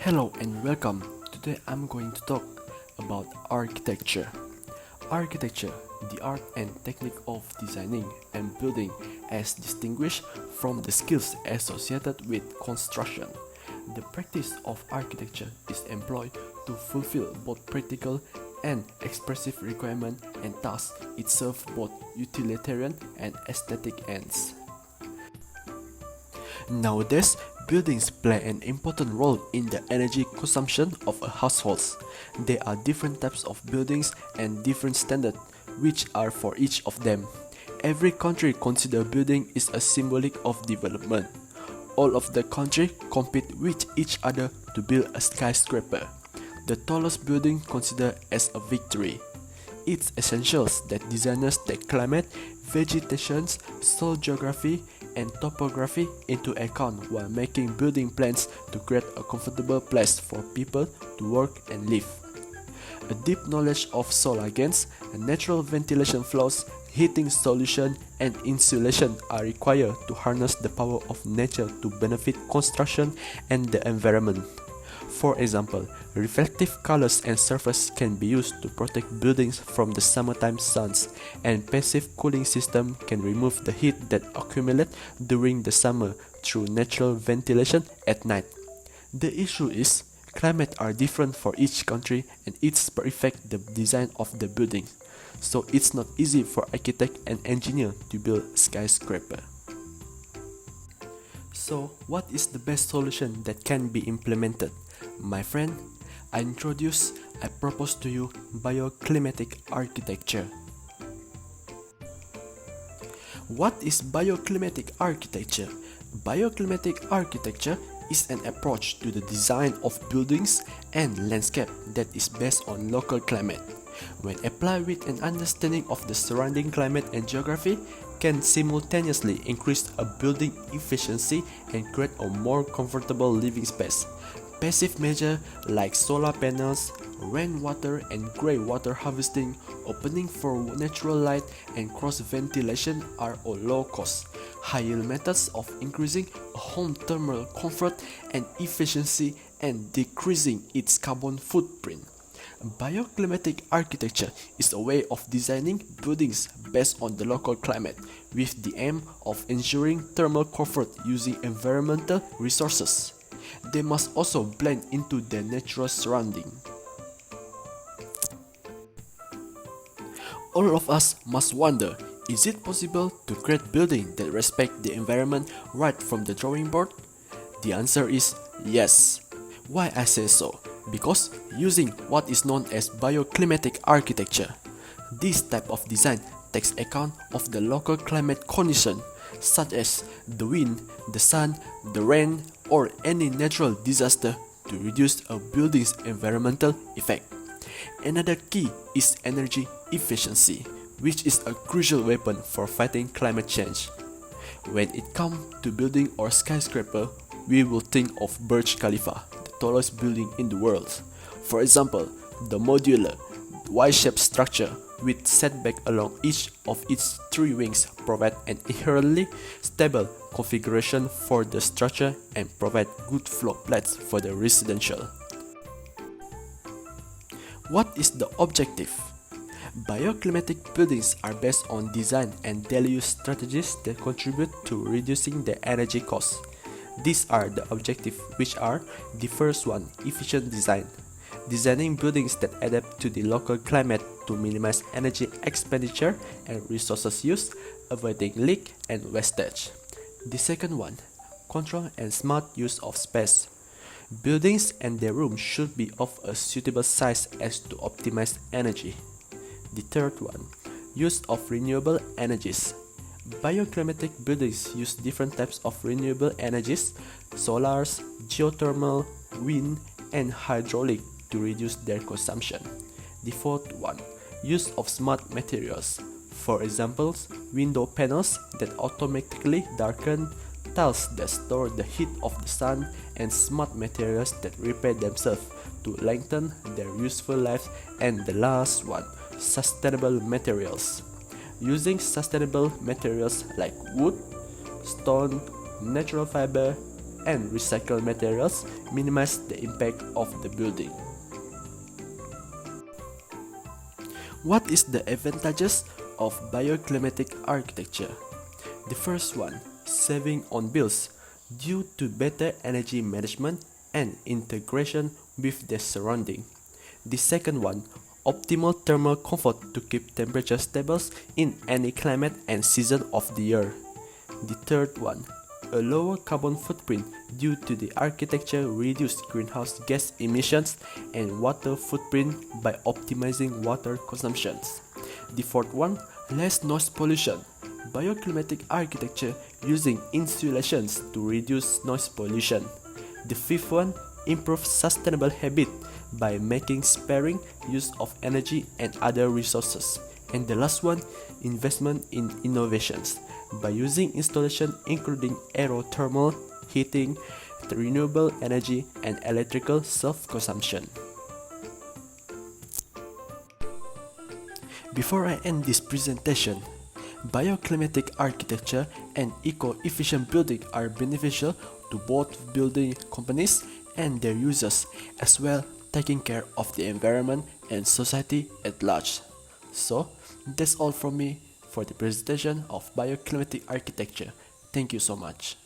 Hello and welcome. Today I'm going to talk about architecture. Architecture, the art and technique of designing and building as distinguished from the skills associated with construction. The practice of architecture is employed to fulfill both practical and expressive requirements, and thus it serves both utilitarian and aesthetic ends. Nowadays, buildings play an important role in the energy consumption of a household. There are different types of buildings and different standards which are for each of them. Every country considers building is a symbolic of development. All of the countries compete with each other to build a skyscraper. The tallest building considered as a victory. It's essential that designers take climate, vegetation, soil geography, and topography into account while making building plans to create a comfortable place for people to work and live. A deep knowledge of soil agents, natural ventilation flows, heating solution, and insulation are required to harness the power of nature to benefit construction and the environment. For example, reflective colors and surfaces can be used to protect buildings from the summertime suns, and passive cooling system can remove the heat that accumulates during the summer through natural ventilation at night. The issue is, climates are different for each country and it's affect the design of the building, so it's not easy for architect and engineer to build skyscraper. So, what is the best solution that can be implemented? My friend, I propose to you bioclimatic architecture. What is bioclimatic architecture? Bioclimatic architecture is an approach to the design of buildings and landscape that is based on local climate. When applied with an understanding of the surrounding climate and geography, can simultaneously increase a building efficiency and create a more comfortable living space. Passive measures like solar panels, rainwater and grey water harvesting, opening for natural light, and cross ventilation are all low cost, high-yield methods of increasing a home thermal comfort and efficiency and decreasing its carbon footprint. Bioclimatic architecture is a way of designing buildings based on the local climate, with the aim of ensuring thermal comfort using environmental resources. They must also blend into their natural surrounding. All of us must wonder, is it possible to create buildings that respect the environment right from the drawing board? The answer is yes. Why I say so? Because using what is known as bioclimatic architecture, this type of design takes account of the local climate condition, such as the wind, the sun, the rain, or any natural disaster to reduce a building's environmental effect. Another key is energy efficiency, which is a crucial weapon for fighting climate change. When it comes to building or skyscraper, we will think of Burj Khalifa, the tallest building in the world. For example, the modular, Y-shaped structure with setback along each of its three wings provide an inherently stable configuration for the structure and provide good floor plats for the residential. What is the objective? Bioclimatic buildings are based on design and daily use strategies that contribute to reducing the energy costs. These are the objectives, which are: the first one, efficient design. Designing buildings that adapt to the local climate to minimize energy expenditure and resources use, avoiding leak and wastage. The second one, control and smart use of space. Buildings and their rooms should be of a suitable size as to optimize energy. The third one, use of renewable energies. Bioclimatic buildings use different types of renewable energies, solars, geothermal, wind, and hydraulic to reduce their consumption. The fourth one, use of smart materials. For example, window panels that automatically darken, tiles that store the heat of the sun, and smart materials that repair themselves to lengthen their useful life. And the last one, sustainable materials. Using sustainable materials like wood, stone, natural fiber, and recycled materials minimize the impact of the building. What is the advantages of bioclimatic architecture? The first one, saving on bills due to better energy management and integration with the surrounding. The second one, optimal thermal comfort to keep temperature stable in any climate and season of the year. The third one, a lower carbon footprint due to the architecture reduced greenhouse gas emissions and water footprint by optimizing water consumptions. The fourth one, less noise pollution. Bioclimatic architecture using insulations to reduce noise pollution. The fifth one, improve sustainable habit by making sparing use of energy and other resources. And the last one, investment in innovations by using installation including aerothermal heating, renewable energy, and electrical self-consumption. Before I end this presentation, bioclimatic architecture and eco-efficient building are beneficial to both building companies and their users, as well taking care of the environment and society at large. So, that's all from me for the presentation of bioclimatic architecture. Thank you so much.